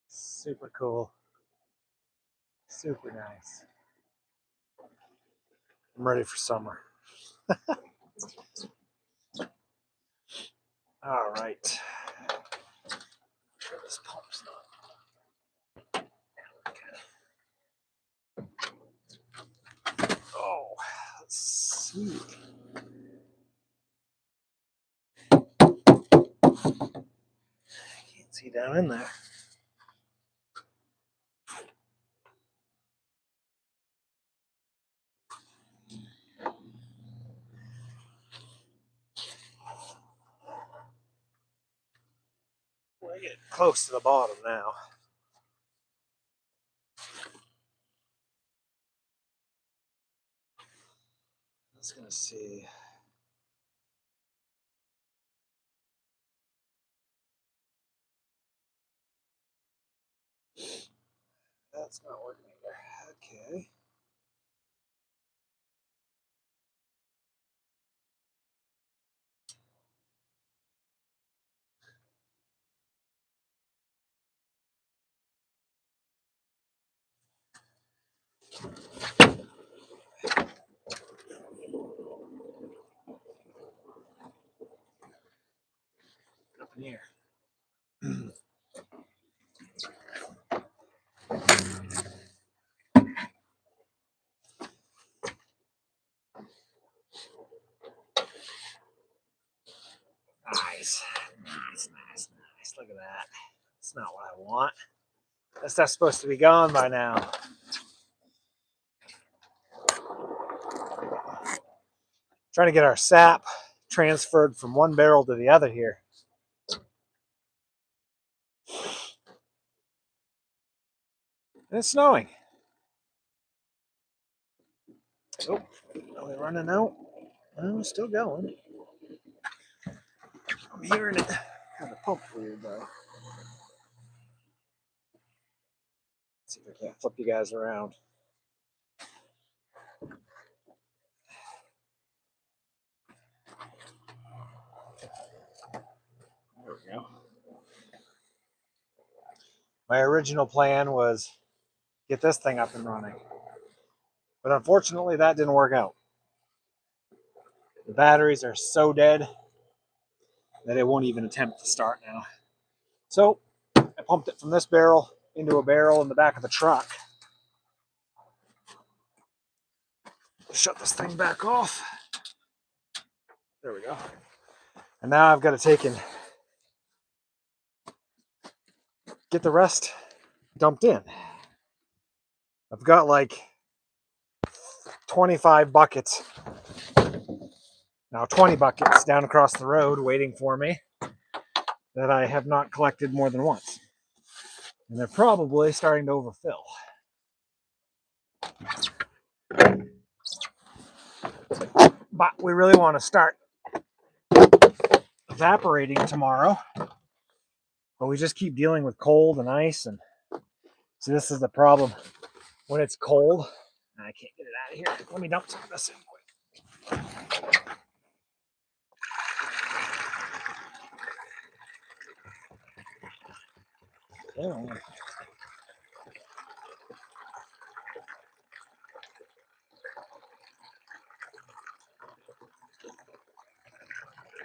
Super cool. Super nice. I'm ready for summer. All right. Sure this pump's not. Oh, let's see. Can't see down in there. We're getting close to the bottom now. I was gonna see. That's not working either. Okay. Up in here. Nice. Nice. Look at that. That's not what I want. That stuff's supposed to be gone by now. Trying to get our sap transferred from one barrel to the other here. And it's snowing. Oh, are we running out? Oh, still going. I'm hearing it. Kind of pump weird though. Let's see if I can't flip you guys around. There we go. My original plan was get this thing up and running. But unfortunately, that didn't work out. The batteries are so dead that it won't even attempt to start now. So I pumped it from this barrel into a barrel in the back of the truck. Shut this thing back off. There we go. And now I've got to take and get the rest dumped in. I've got like 25 buckets. Now 20 buckets down across the road waiting for me that I have not collected more than once. And they're probably starting to overfill. But we really want to start evaporating tomorrow. But we just keep dealing with cold and ice. And so this is the problem. When it's cold, I can't get it out of here. Let me dump some of this in quick. Oh.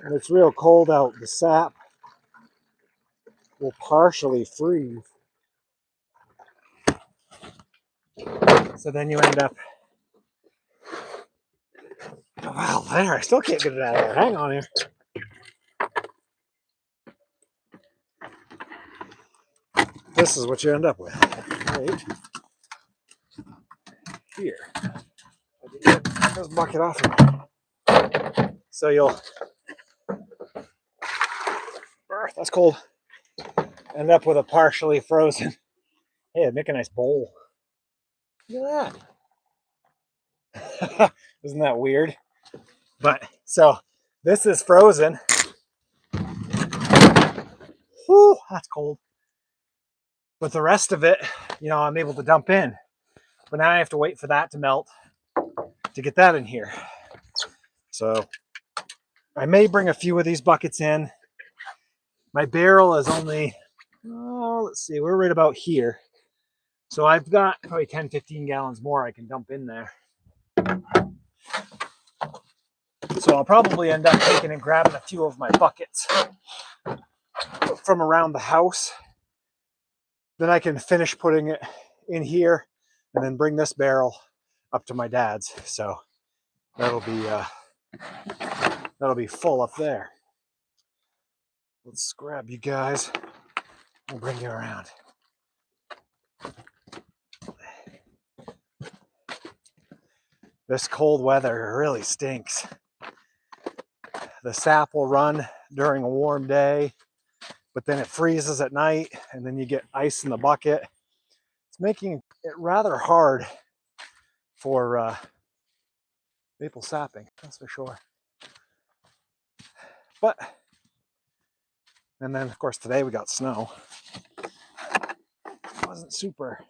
When it's real cold out, the sap will partially freeze. So then you end up... Oh, wow, there. I still can't get it out of there. Hang on here. This is what you end up with. Right here. Get this bucket off of me. So you'll... That's cold. End up with a partially frozen... Hey, make a nice bowl. Look at that. Isn't that weird? But, so, this is frozen. Whew, that's cold. But the rest of it, you know, I'm able to dump in. But now I have to wait for that to melt to get that in here. So, I may bring a few of these buckets in. My barrel is only, oh, let's see, we're right about here. So I've got probably 10, 15 gallons more I can dump in there. So I'll probably end up taking and grabbing a few of my buckets from around the house. Then I can finish putting it in here and then bring this barrel up to my dad's. So that'll be full up there. Let's grab you guys and bring you around. This cold weather really stinks. The sap will run during a warm day, but then it freezes at night and then you get ice in the bucket. It's making it rather hard for maple sapping, that's for sure. But, and then of course today we got snow. Wasn't super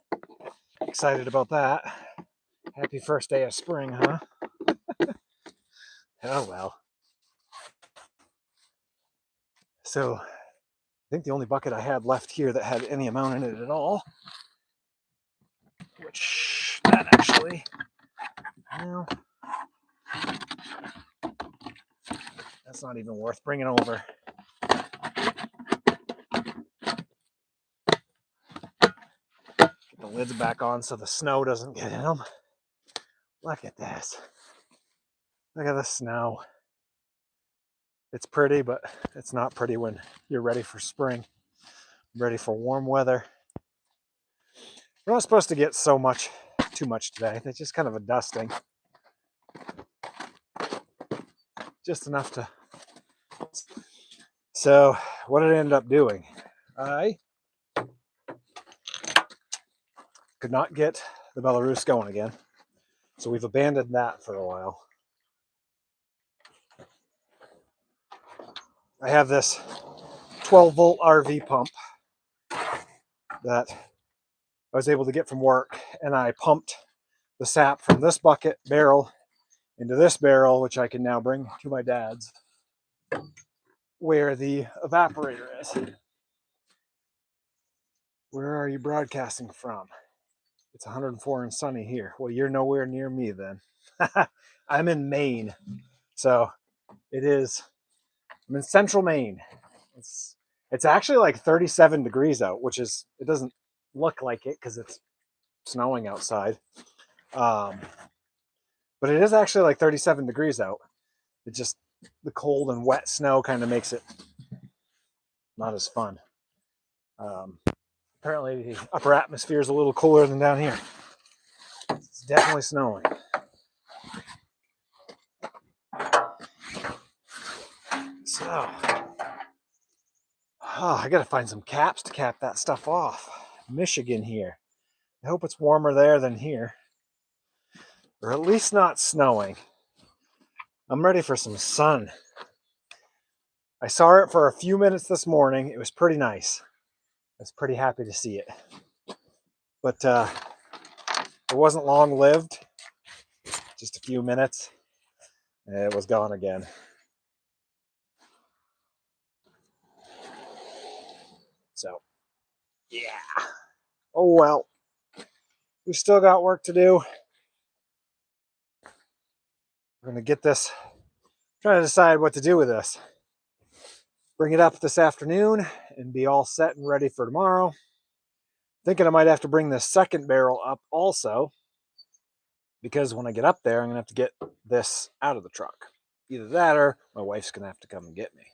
excited about that. Happy first day of spring, huh? Oh well. So I think the only bucket I had left here that had any amount in it at all, which that actually, well, that's not even worth bringing over. Get the lids back on so the snow doesn't get in them. Look at this. Look at the snow. It's pretty, but it's not pretty when you're ready for spring, ready for warm weather. We're not supposed to get too much today. It's just kind of a dusting. Just enough to. So what did I end up doing? I could not get the Belarus going again. So we've abandoned that for a while. I have this 12 volt RV pump that I was able to get from work, and I pumped the sap from this bucket barrel into this barrel, which I can now bring to my dad's, where the evaporator is. Where are you broadcasting from? It's 104 and sunny here. Well, you're nowhere near me then. I'm in Maine. So it is, I'm in central Maine. It's actually like 37 degrees out, which is, it doesn't look like it because it's snowing outside. But it is actually like 37 degrees out. It just, the cold and wet snow kind of makes it not as fun. Apparently the upper atmosphere is a little cooler than down here. It's definitely snowing. So, I gotta find some caps to cap that stuff off. Michigan here. I hope it's warmer there than here. Or at least not snowing. I'm ready for some sun. I saw it for a few minutes this morning. It was pretty nice. I was pretty happy to see it. But it wasn't long lived. Just a few minutes. And it was gone again. So, yeah. Oh well. We still got work to do. We're going to get this, trying to decide what to do with this. Bring it up this afternoon and be all set and ready for tomorrow. Thinking I might have to bring this second barrel up also, because when I get up there, I'm going to have to get this out of the truck. Either that or my wife's going to have to come and get me.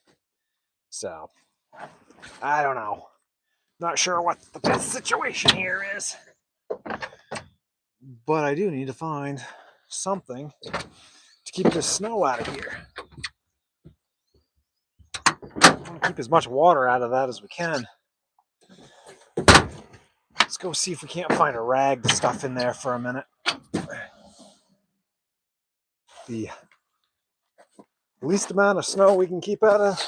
So, I don't know. Not sure what the best situation here is. But I do need to find something to keep this snow out of here. I want to keep as much water out of that as we can. Let's go see if we can't find a rag to stuff in there for a minute. The least amount of snow we can keep out of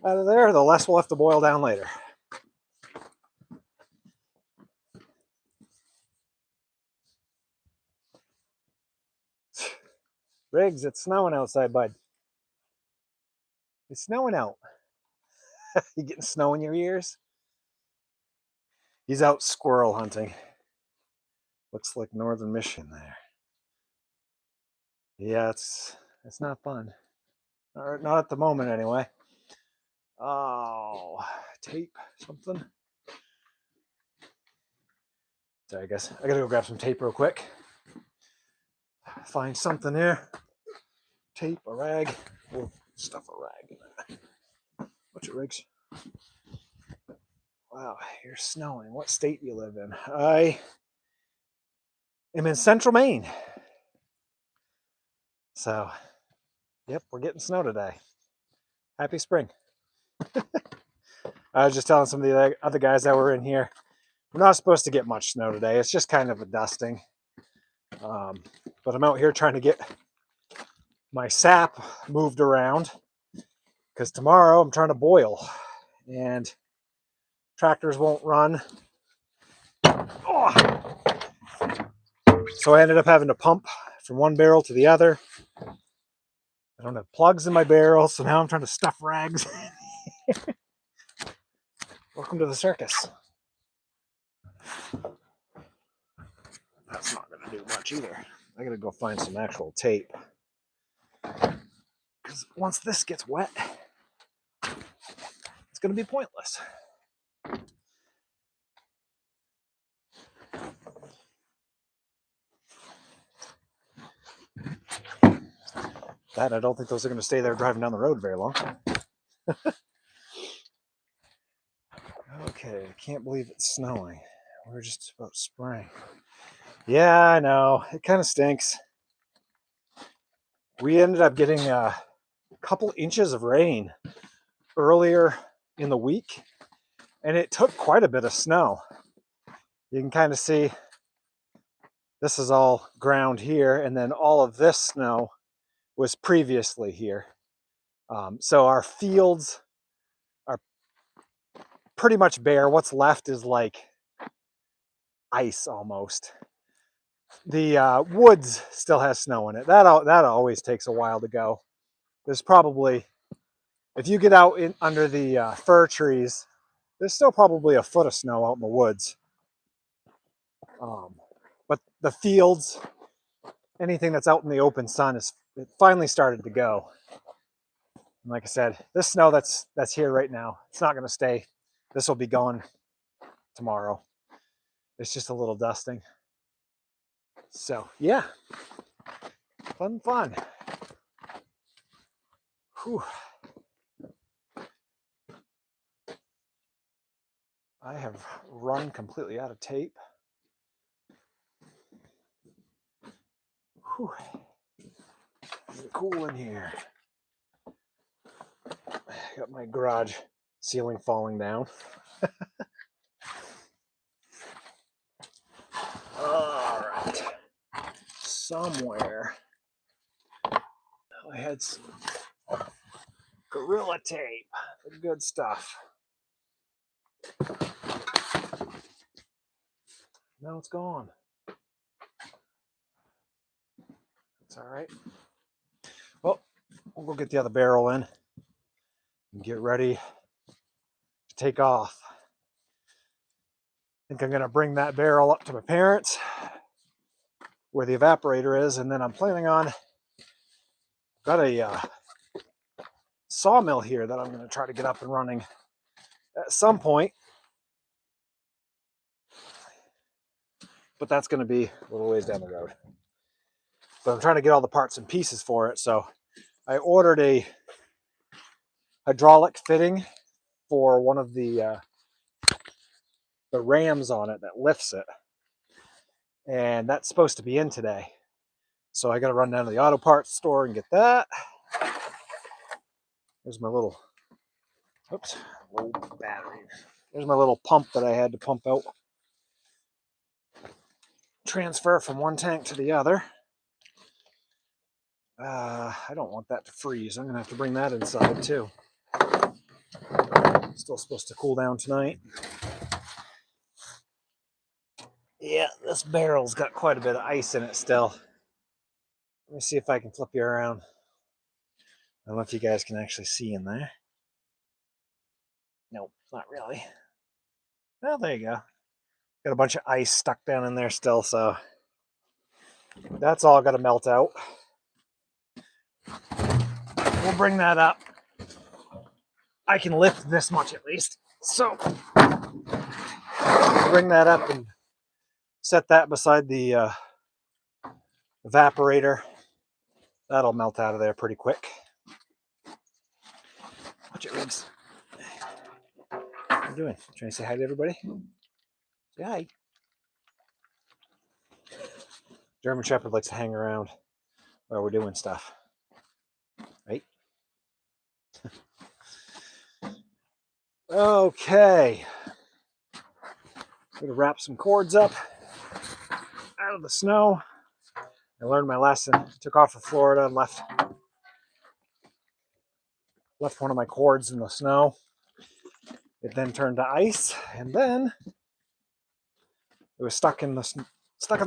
there, the less we'll have to boil down later. Riggs, it's snowing outside, bud. It's snowing out. You getting snow in your ears? He's out squirrel hunting. Looks like northern Michigan there. Yeah, it's not fun. Not at the moment, anyway. Oh, tape, something. So I guess I gotta go grab some tape real quick. Find something here. Tape, a rag. We'll stuff a rag in there. Bunch of rags. Wow, you're snowing. What state do you live in? I am in central Maine. So, yep, we're getting snow today. Happy spring. I was just telling some of the other guys that were in here, we're not supposed to get much snow today. It's just kind of a dusting. But I'm out here trying to get my sap moved around because tomorrow I'm trying to boil and tractors won't run. Oh. So I ended up having to pump from one barrel to the other. I don't have plugs in my barrel, so now I'm trying to stuff rags. Welcome to the circus. That's not going to do much either. I got to go find some actual tape. Because once this gets wet, it's going to be pointless. That, I don't think those are going to stay there driving down the road very long. Okay, I can't believe it's snowing. We're just about spring. Yeah, I know. It kind of stinks. We ended up getting a couple inches of rain earlier in the week, and it took quite a bit of snow. You can kind of see this is all ground here, and then all of this snow was previously here. So our fields are pretty much bare. What's left is like ice almost. The woods still has snow in it. That always takes a while to go. There's probably, if you get out under the fir trees, there's still probably a foot of snow out in the woods. But the fields, anything that's out in the open sun, it finally started to go. And like I said, this snow that's here right now, it's not going to stay. This will be gone tomorrow. It's just a little dusting. So yeah, fun. Whew. I have run completely out of tape. Whew. It's cool in here. Got my garage ceiling falling down. All right. Somewhere I had some Gorilla Tape. The good stuff. Now it's gone. It's all right. Well, we'll go get the other barrel in and get ready to take off. I think I'm going to bring that barrel up to my parents where the evaporator is, and then I'm planning on, got a sawmill here that I'm going to try to get up and running at some point. But that's going to be a little ways down the road. But I'm trying to get all the parts and pieces for it. So I ordered a hydraulic fitting for one of the rams on it that lifts it. And that's supposed to be in today. So I got to run down to the auto parts store and get that. There's my little, oops, low battery. There's my little pump that I had to pump out. Transfer from one tank to the other. I don't want that to freeze. I'm going to have to bring that inside too. Still supposed to cool down tonight. Yeah, this barrel's got quite a bit of ice in it still. Let me see if I can flip you around. I don't know if you guys can actually see in there. Nope, not really. Well, there you go. Got a bunch of ice stuck down in there still, so that's all got to melt out. We'll bring that up. I can lift this much at least. So bring that up and set that beside the evaporator. That'll melt out of there pretty quick. Watch it, Riggs. What are you doing? Trying to say hi to everybody? Say hi. German Shepherd likes to hang around while we're doing stuff. Right? Okay. I'm going to wrap some cords up out of the snow. I learned my lesson. Took off for Florida and left one of my cords in the snow. It then turned to ice, and then it was stuck in the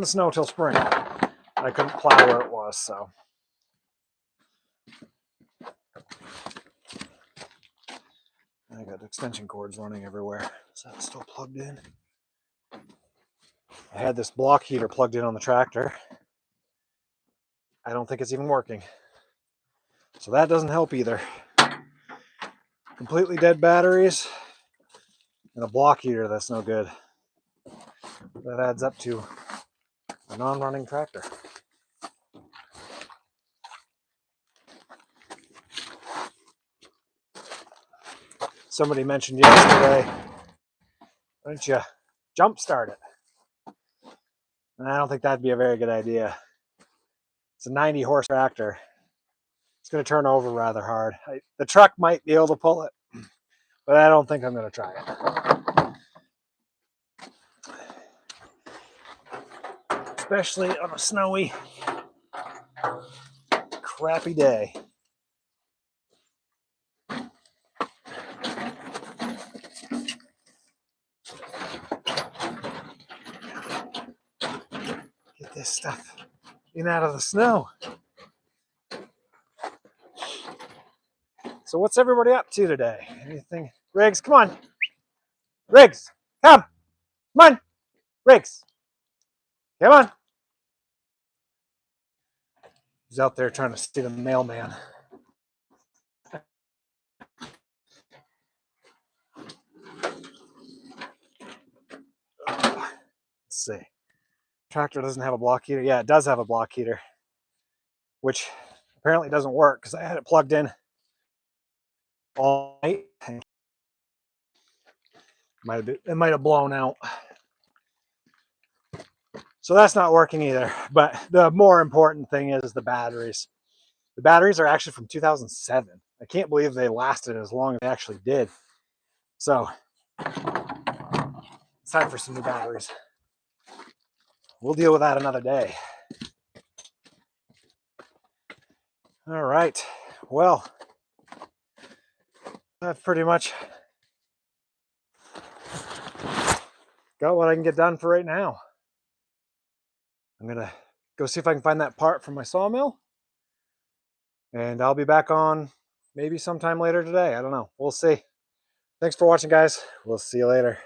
snow till spring. I couldn't plow where it was, so. I got extension cords running everywhere. So it's still plugged in. I had this block heater plugged in on the tractor. I don't think it's even working. So that doesn't help either. Completely dead batteries and a block heater that's no good. That adds up to a non-running tractor. Somebody mentioned yesterday, why don't you jump start it? And I don't think that'd be a very good idea. It's a 90 horse tractor. It's going to turn over rather hard. The truck might be able to pull it, but I don't think I'm going to try it. Especially on a snowy, crappy day. Get this stuff in out of the snow. So what's everybody up to today? Anything? Riggs, come on. Riggs, come. Come on. Riggs. Come on. He's out there trying to see the mailman. Let's see. Tractor doesn't have a block heater. Yeah, it does have a block heater, which apparently doesn't work because I had it plugged in all night. It might have blown out. So that's not working either. But the more important thing is the batteries. The batteries are actually from 2007. I can't believe they lasted as long as they actually did. So it's time for some new batteries. We'll deal with that another day. All right. Well, I've pretty much got what I can get done for right now. I'm going to go see if I can find that part from my sawmill. And I'll be back on maybe sometime later today. I don't know. We'll see. Thanks for watching, guys. We'll see you later.